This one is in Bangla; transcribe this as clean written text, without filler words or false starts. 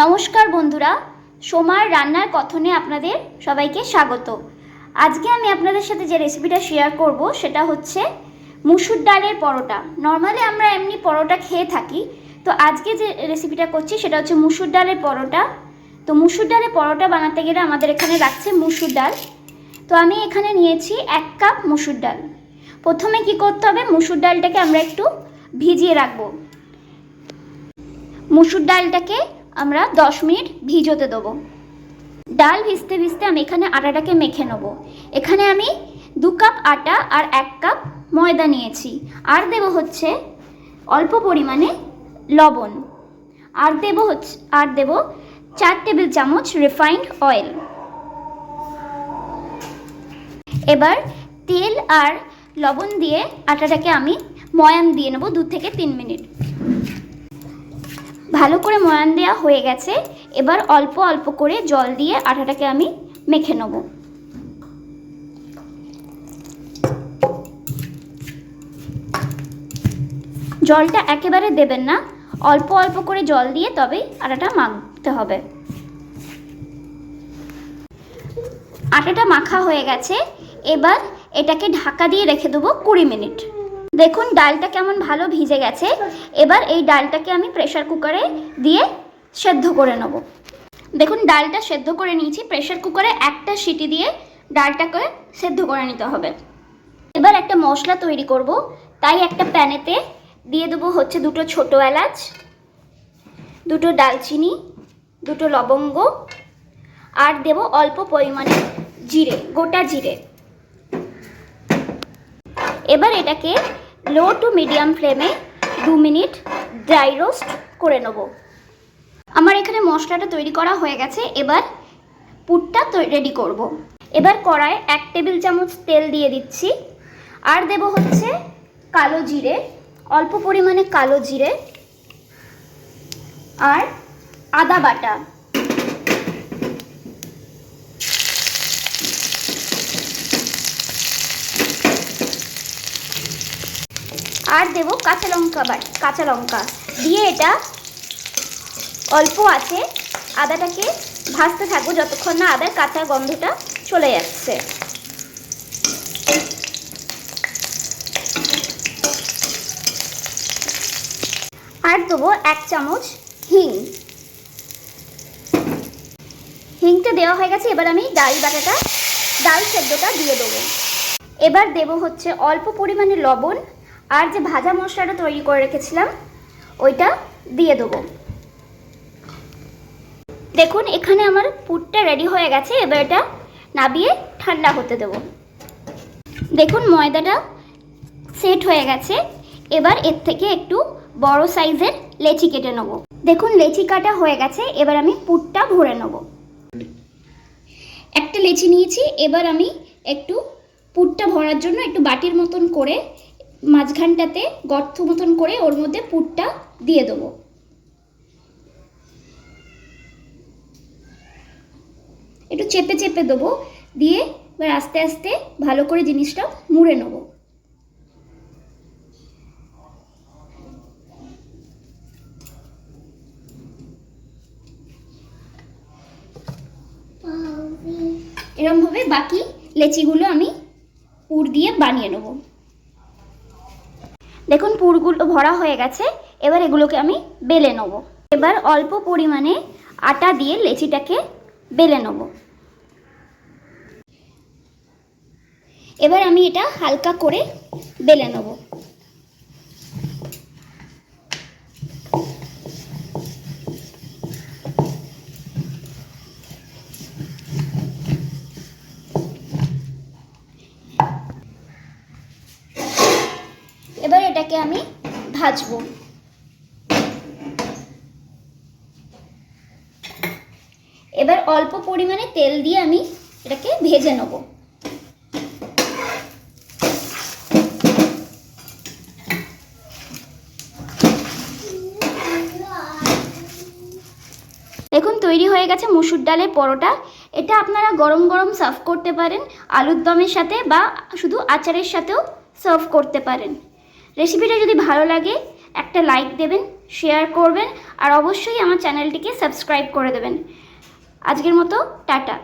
নমস্কার বন্ধুরা, সোমার রান্নার কথনে আপনাদের সবাইকে স্বাগত। আজকে আমি আপনাদের সাথে যে রেসিপিটা শেয়ার করব সেটা হচ্ছে মুসুর ডালের পরোটা। নর্মালি আমরা এমনি পরোটা খেয়ে থাকি, তো আজকে যে রেসিপিটা করছি সেটা হচ্ছে মুসুর ডালের পরোটা। তো মুসুর ডালের পরোটা বানাতে গেলে আমাদের এখানে লাগছে মুসুর ডাল। তো আমি এখানে নিয়েছি 1 কাপ মুসুর ডাল। প্রথমে কি করতে হবে, মুসুর ডালটাকে আমরা একটু ভিজিয়ে রাখবো। মুসুর ডালটাকে আমরা 10 মিনিট ভিজোতে দেবো। ডাল ভিজতে ভিজতে আমি এখানে আটাটাকে মেখে নেব। এখানে আমি 2 কাপ আটা আর 1 কাপ ময়দা নিয়েছি। আর দেব হচ্ছে অল্প পরিমাণে লবণ। আর দেব 4 টেবিল চামচ রিফাইন্ড অয়েল। এবার তেল আর লবণ দিয়ে আটাটাকে আমি ময়ান দিয়ে নেব 2 থেকে 3 মিনিট। ভালো করে ময়ান দেওয়া হয়ে গেছে। এবার অল্প অল্প করে জল দিয়ে আটাটাকে আমি মেখে নেব। জলটা একেবারে দেবেন না, অল্প অল্প করে জল দিয়ে তবেই আটাটা মাখতে হবে। আটাটা মাখা হয়ে গেছে। এবার এটাকে ঢাকা দিয়ে রেখে দেবো 20 মিনিট। দেখুন ডালটা কেমন ভালো ভিজে গেছে। এবার এই ডালটাকে আমি প্রেসার কুকারে দিয়ে সেদ্ধ করে নেব। দেখুন ডালটা সেদ্ধ করে নিয়েছি। প্রেসার কুকারে একটা সিটি দিয়ে ডালটাকে সেদ্ধ করে নিতে হবে। এবার একটা মশলা তৈরি করব, তাই একটা প্যানেতে দিয়ে দেবো হচ্ছে 2টো ছোটো এলাচ, 2টো দালচিনি, 2টো লবঙ্গ, আর দেব অল্প পরিমাণে জিরে, গোটা জিরে। এবার এটাকে লো টু মিডিয়াম ফ্লেমে 2 মিনিট ড্রাই রোস্ট করে নেব। আমার এখানে মশলাটা তৈরি করা হয়ে গেছে। এবার পুরটা রেডি করব। এবার কড়ায় 1 টেবিল চামচ তেল দিয়ে দিচ্ছি। আর দেব হচ্ছে কালো জিরে, অল্প পরিমাণে কালো জিরে, আর আদা বাটা, আর দেব কাঁচা লঙ্কা দিয়ে এটা অল্প আছে আদাটাকে ভাজতে থাকবো যতক্ষণ না আদার কাঁচা গন্ধটা চলে যাচ্ছে। আর দেবো 1 চামচ হিংটা দেওয়া হয়ে গেছে। এবার আমি ডাল সেদ্ধটা দিয়ে দেবো। এবার দেব হচ্ছে অল্প পরিমাণে লবণ, আর যে ভাজা মশলাটা তৈরি করে রেখেছিলাম ওইটা দিয়ে দেবো। দেখুন এখানে আমার পুরটা রেডি হয়ে গেছে। এবার এটা নাবিয়ে ঠান্ডা হতে দেব। দেখুন ময়দাটা সেট হয়ে গেছে। এবার এর থেকে একটু বড় সাইজের লেচি কেটে নেব। দেখুন লেচি কাটা হয়ে গেছে। এবার আমি পুরটা ভরে নেব। একটা লেচি নিয়েছি। এবার আমি একটু পুরটা ভরার জন্য একটু বাটির মতন করে মাঝখানটাতে গর্ত মতন করে ওর মধ্যে পুরটা দিয়ে দেবো। একটু চেপে চেপে দেবো, দিয়ে এবার আস্তে আস্তে ভালো করে জিনিসটা মুড়ে নেব। এরকমভাবে বাকি লেচিগুলো আমি পুর দিয়ে বানিয়ে নেব। দেখুন পুরগুলো ভরা হয়ে গেছে। এবার এগুলোকে আমি বেলে নেব। এবার অল্প পরিমাণে আটা দিয়ে লেচিটাকে বেলে নেব। এবার আমি এটা হালকা করে বেলে নেব। এবার এটাকে আমি ভাজবো। এবার অল্প পরিমাণে তেল দিয়ে আমি এটাকে ভেজে নেব। দেখুন তৈরি হয়ে গেছে মুসুর ডালের পরোটা। এটা আপনারা গরম গরম সার্ভ করতে পারেন, আলুর দমের সাথে বা শুধু আচারের সাথেও সার্ভ করতে পারেন। রেসিপিটা যদি ভালো লাগে একটা লাইক দেবেন। শেয়ার করবেন আর অবশ্যই আমার চ্যানেলটিকে সাবস্ক্রাইব করে দেবেন। আজকের মতো টাটা।